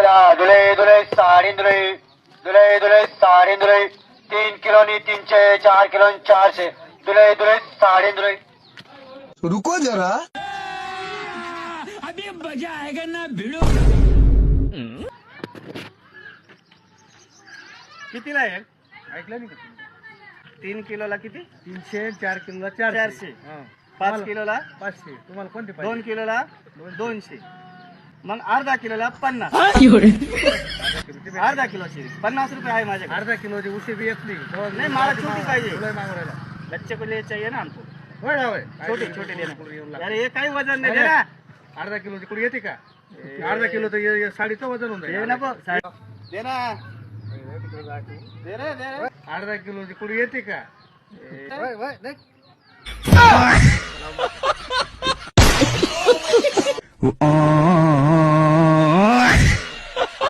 Dhule Dhule sari Dhule Dhule Dhule sari Dhule 3 kilo नी 300 4 kilo 400 Dhule Dhule sari Dhule. रुको जरा अभी मजा आएगा ना भिड़ो। कितीला आहे ऐकलं नाही का 3 किलोला किती 300 4 किलोला 400 5 किलोला 500 तुम्हाला कोणते 2 किलोला 200 मग अर्धा किलोला 50 अर्धा किलोची 50 रुपये आहे माझ्याकडे अर्धा किलोची उशी भी येत नाही मला छोटी पाहिजे बच्चे को ले चाहिए ना हमको छोटी छोटी देना अरे हे काही वजन नाही दे ना अर्धा किलोची कुडी येते का अर्धा किलो तर साडीचं वजन होऊन जाईल दे ना दे रे अर्धा किलोची कुडी येते का